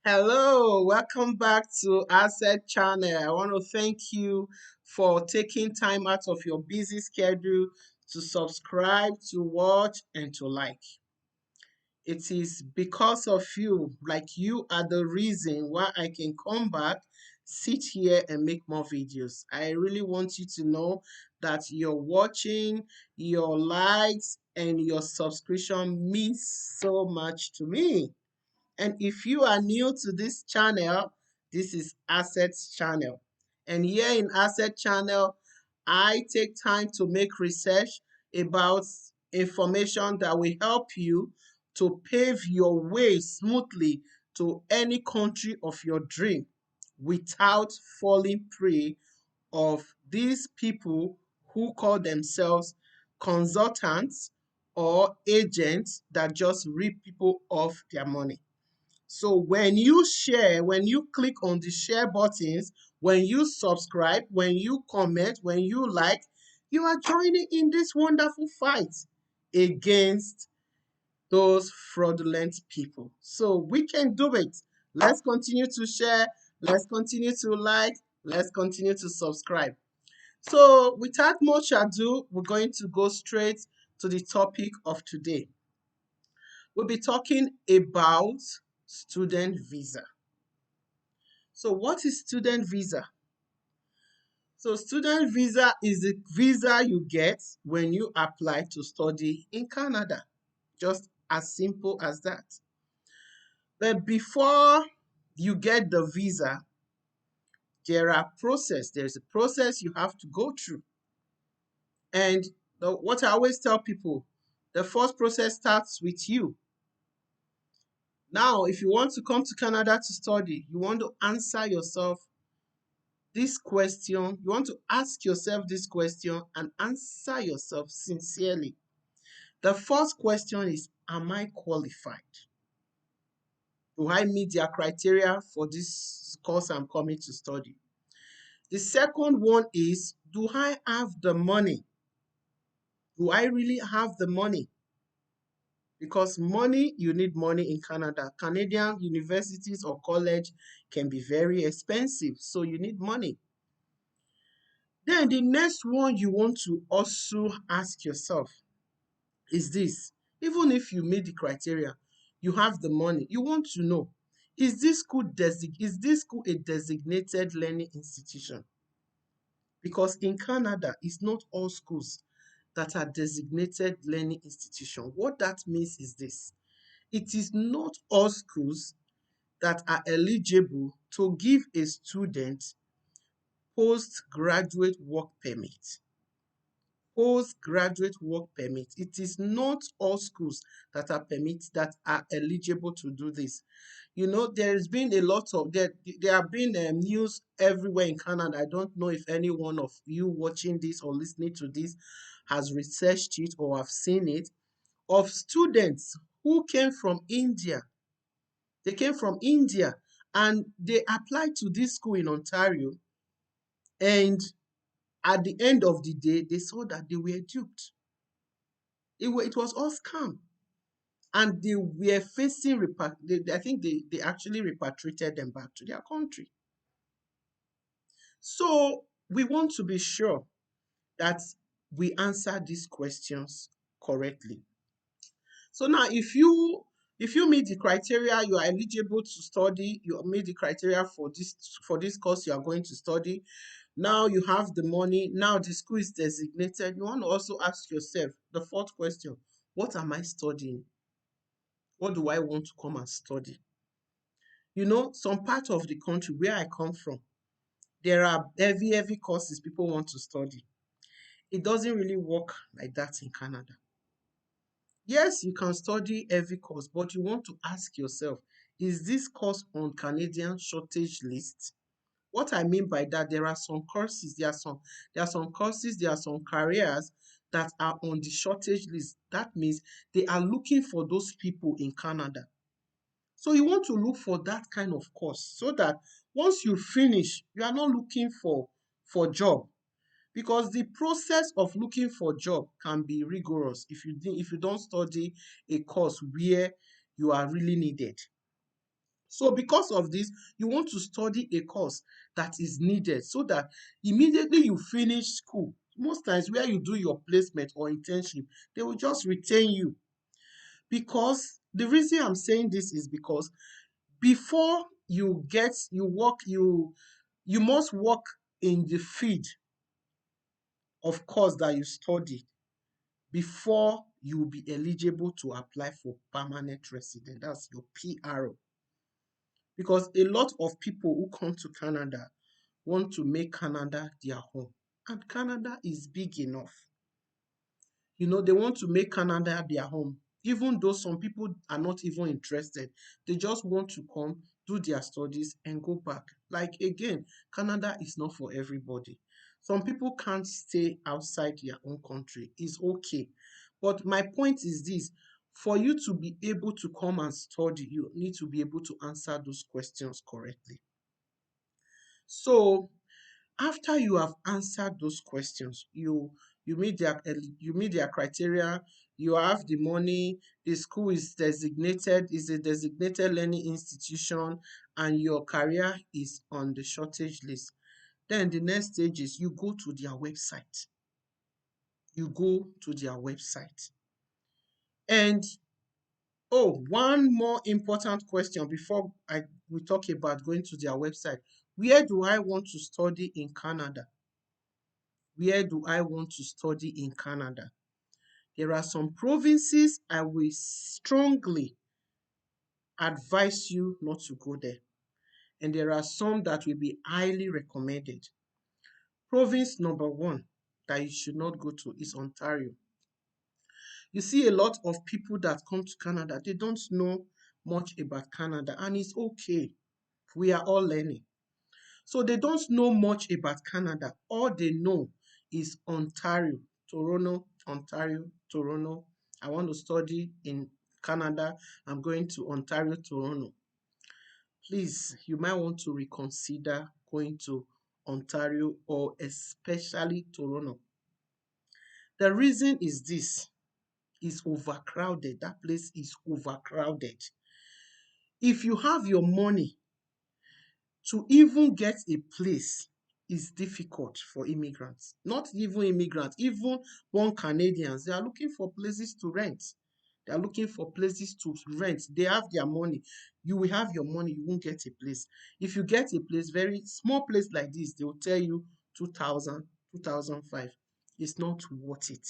Hello, welcome back to Asset Channel. I want to thank you for taking time out of your busy schedule to subscribe, to watch, and to like. It is because of you, like you are the reason why I can come back, sit here, and make more videos. I really want you to know that your watching, your likes, and your subscription means so much to me. And if you are new to this channel, this is Assets Channel. And here in Asset Channel, I take time to make research about information that will help you to pave your way smoothly to any country of your dream without falling prey of these people who call themselves consultants or agents that just rip people off their money. So when you share, when you click on the share buttons, when you subscribe, when you comment, when you like, you are joining in this wonderful fight against those fraudulent people. So we can do it. Let's continue to share. Let's continue to like. Let's continue to subscribe. So without much ado, we're going to go straight to the topic of today. We'll be talking about student visa. So what is student visa? So student visa is the visa you get when you apply to study in Canada. Just as simple as that. But before you get the visa, there's a process you have to go through. And what I always tell people, the first process starts with you. Now, if you want to come to Canada to study, you want to answer yourself this question, you want to ask yourself this question and answer yourself sincerely. The first question is, am I qualified? Do I meet their criteria for this course I'm coming to study? The second one is, do I have the money? Do I really have the money? Because money, you need money in Canada. Canadian universities or college can be very expensive, so you need money. Then the next one you want to also ask yourself is this. Even if you meet the criteria, you have the money, you want to know, is this school a designated learning institution? Because in Canada, it's not all schools that are designated learning institution. What that means is this. It is not all schools that are eligible to give a student postgraduate work permit. Postgraduate work permit. It is not all schools that are eligible to do this. You know, there's been a lot of there have been news everywhere in Canada. I don't know if any one of you watching this or listening to this has researched it or have seen it, of students who came from India. They came from India and they applied to this school in Ontario, and at the end of the day, they saw that they were duped. It was all scam. And they were facing, I think they actually repatriated them back to their country. So we want to be sure that we answer these questions correctly. So now if you meet the criteria, you are eligible to study, you meet the criteria for this course you are going to study. Now you have the money, now the school is designated. You want to also ask yourself the fourth question, what am I studying? What do I want to come and study? You know, some part of the country where I come from, there are heavy courses people want to study. It doesn't really work like that in Canada. Yes, you can study every course, but you want to ask yourself, is this course on Canadian shortage list? What I mean by that, there are some courses, there are some careers that are on the shortage list. That means they are looking for those people in Canada. So you want to look for that kind of course so that once you finish, you are not looking for job, because the process of looking for job can be rigorous if you don't study a course where you are really needed. So because of this, you want to study a course that is needed so that immediately you finish school, most times where you do your placement or internship, they will just retain you. Because the reason I'm saying this is because before you work, you must work in the field of course that you studied before you will be eligible to apply for permanent resident. That's your PRO. Because a lot of people who come to Canada want to make Canada their home. And Canada is big enough. They want to make Canada their home. Even though some people are not even interested, they just want to come, do their studies, and go back. Like again, Canada is not for everybody. Some people can't stay outside their own country. It's okay. But my point is this, for you to be able to come and study, you need to be able to answer those questions correctly. So after you have answered those questions, you meet their criteria, you have the money, the school is a designated learning institution, and your career is on the shortage list. Then the next stage is you go to their website. You go to their website. And oh, one more important question before we talk about going to their website. Where do I want to study in Canada? Where do I want to study in Canada? There are some provinces I will strongly advise you not to go there. And there are some that will be highly recommended. Province number one that you should not go to is Ontario. You see a lot of people that come to Canada, they don't know much about Canada, and it's okay. We are all learning. So they don't know much about Canada. All they know is Ontario, Toronto, Ontario, Toronto. I want to study in Canada. I'm going to Ontario, Toronto. Please, you might want to reconsider going to Ontario or especially Toronto. The reason is this, is overcrowded. That place is overcrowded. If you have your money to even get a place is difficult for immigrants. Not even immigrants, even born Canadians. They are looking for places to rent. They are looking for places to rent. They have their money. You will have your money, you won't get a place. If you get a place, very small place like this, they will tell you 2,000, 2,005. It's not worth it.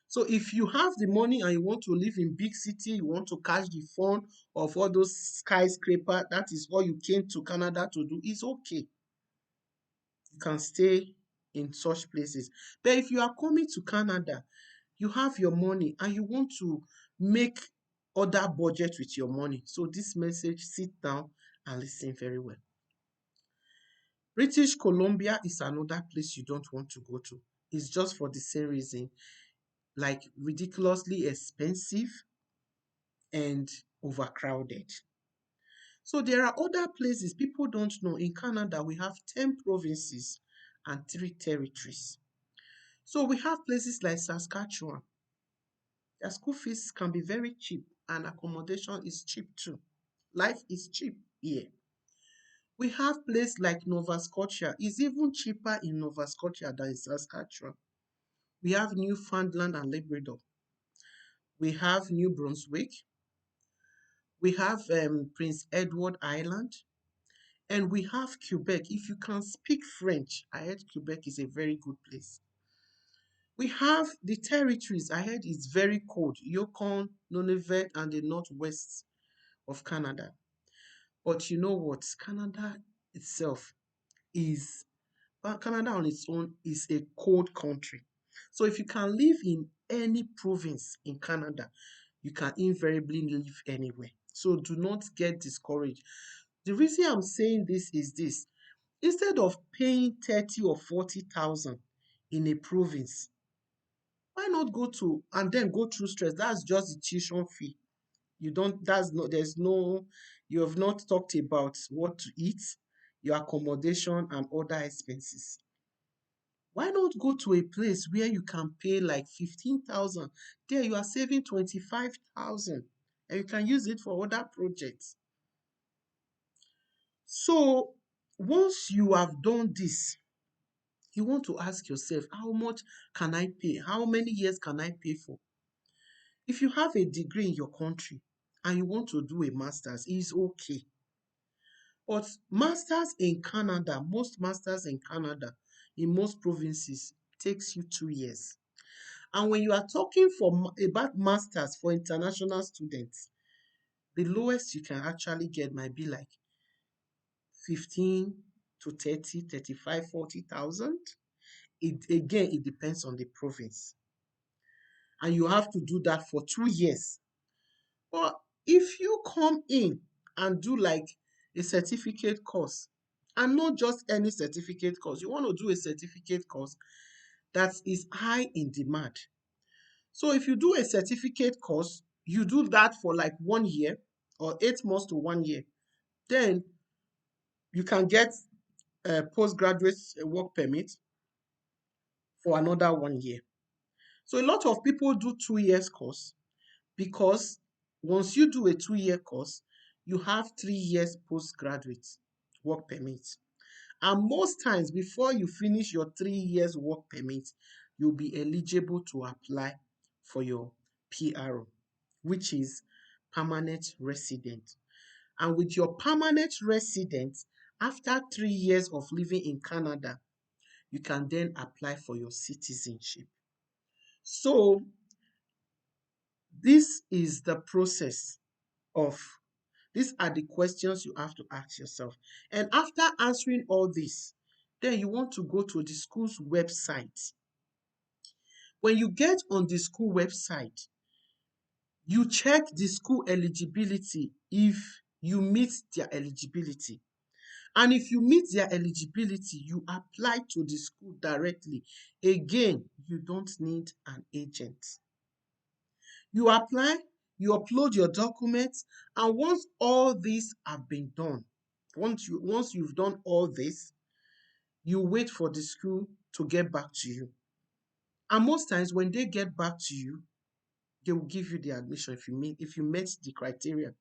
So if you have the money and you want to live in big city, you want to catch the fun of all those skyscraper, that is what you came to Canada to do, it's okay. You can stay in such places. But if you are coming to Canada, you have your money and you want to make other budget with your money. So this message, sit down and listen very well. British Columbia is another place you don't want to go to. It's just for the same reason, like ridiculously expensive and overcrowded. So there are other places people don't know. In Canada, we have 10 provinces and 3 territories. So we have places like Saskatchewan. Their school fees can be very cheap and accommodation is cheap too. Life is cheap here. We have places like Nova Scotia. It's even cheaper in Nova Scotia than in Saskatchewan. We have Newfoundland and Labrador. We have New Brunswick. We have Prince Edward Island. And we have Quebec. If you can speak French, I heard Quebec is a very good place. We have the territories. I heard it's very cold. Yukon, Nunavut, and the northwest of Canada. But you know what? Itself is, Canada on its own is a cold country. So if you can live in any province in Canada, you can invariably live anywhere. So do not get discouraged. The reason I'm saying this is this. Instead of paying 30 or 40,000 in a province, why not go to and then go through stress? That's just the tuition fee. You don't, that's no, there's no, you have not talked about what to eat, your accommodation, and other expenses. Why not go to a place where you can pay like 15,000? There you are saving 25,000 and you can use it for other projects. So once you have done this, you want to ask yourself, how much can I pay? How many years can I pay for? If you have a degree in your country and you want to do a master's, it's okay. But masters in Canada, most masters in Canada, in most provinces, takes you 2 years. And when you are talking about masters for international students, the lowest you can actually get might be like 15 to 30, 35, 40,000. It depends on the province. And you have to do that for 2 years. But if you come in and do like a certificate course, and not just any certificate course, you want to do a certificate course that is high in demand. So if you do a certificate course, you do that for like 1 year or 8 months to 1 year, then you can get a postgraduate work permit for another 1 year. So a lot of people do 2 years course because once you do a 2 year course, you have 3 years postgraduate work permit. And most times, before you finish your 3 years work permit, you'll be eligible to apply for your PRO, which is permanent resident. And with your permanent resident, after 3 years of living in Canada, you can then apply for your citizenship. So, this is the process of, these are the questions you have to ask yourself. And after answering all this, then you want to go to the school's website. When you get on the school website, you check the school eligibility if you meet their eligibility. And if you meet their eligibility, you apply to the school directly. Again, you don't need an agent. You apply, you upload your documents, and once all these have been done, once you've done all this, you wait for the school to get back to you. And most times when they get back to you, they will give you the admission if you met the criteria.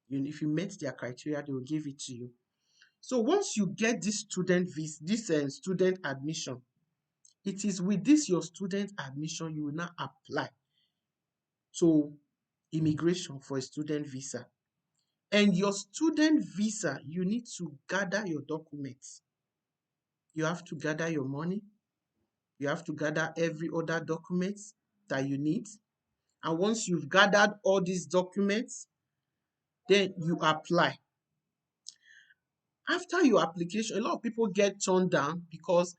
If you met their criteria, they will give it to you. So once you get this student visa, this student admission, it is with this your student admission you will now apply to immigration for a student visa. And your student visa, you need to gather your documents. You have to gather your money. You have to gather every other document that you need. And once you've gathered all these documents, then you apply. After your application, a lot of people get turned down because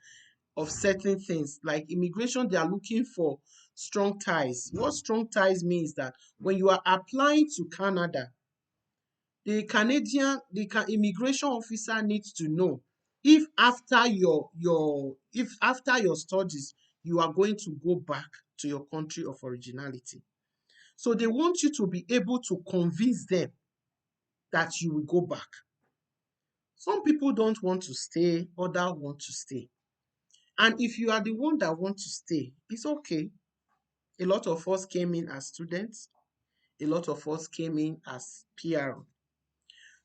of certain things. Like immigration, they are looking for strong ties. What strong ties means that when you are applying to Canada, the immigration officer needs to know if after your studies you are going to go back to your country of originality. So they want you to be able to convince them that you will go back. Some people don't want to stay, others want to stay. And if you are the one that want to stay, it's okay. A lot of us came in as students, a lot of us came in as PR.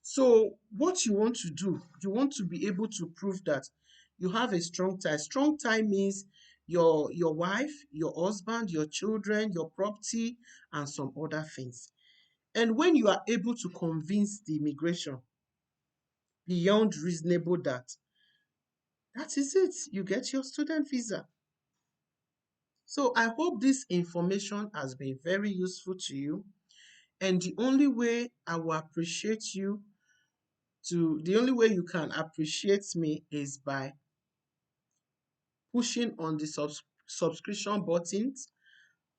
So what you want to do, you want to be able to prove that you have a strong tie. Strong tie means your wife, your husband, your children, your property, and some other things. And when you are able to convince the immigration beyond reasonable doubt, that is it. You get your student visa. So I hope this information has been very useful to you. And the only way you can appreciate me is by pushing on the subscription buttons,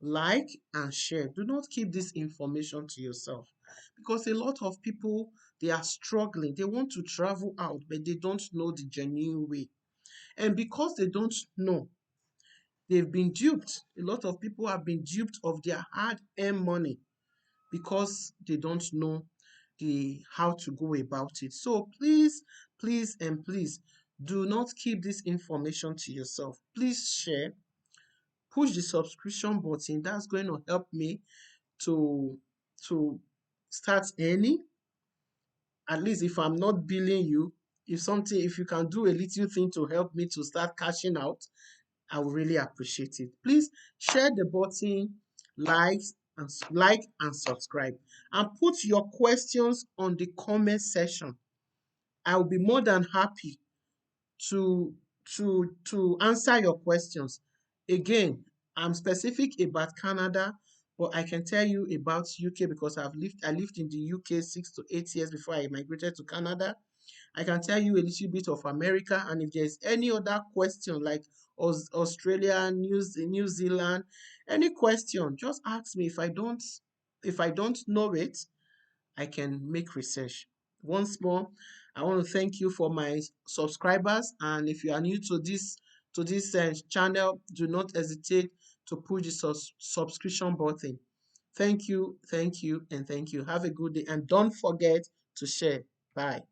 like and share. Do not keep this information to yourself because a lot of people, they are struggling. They want to travel out, but they don't know the genuine way. And because they don't know, they've been duped. A lot of people have been duped of their hard-earned money because they don't know the how to go about it. So please, please, and please do not keep this information to yourself. Please share, push the subscription button. That's going to help me to to start earning. At least if I'm not billing you, if you can do a little thing to help me to start cashing out, I would really appreciate it. Please share the button, like and subscribe, and put your questions on the comment section. I will be more than happy to answer your questions. Again, I'm specific about Canada, but I can tell you about UK because I lived in the UK 6 to 8 years before I migrated to Canada. I can tell you a little bit of America, and if there's any other question like Australia, New Zealand, any question, just ask me. If I don't know it, I can make research. Once more, I want to thank you for my subscribers, and if you are new to this channel, do not hesitate to push the subscription button. Thank you, and thank you. Have a good day, and don't forget to share. Bye.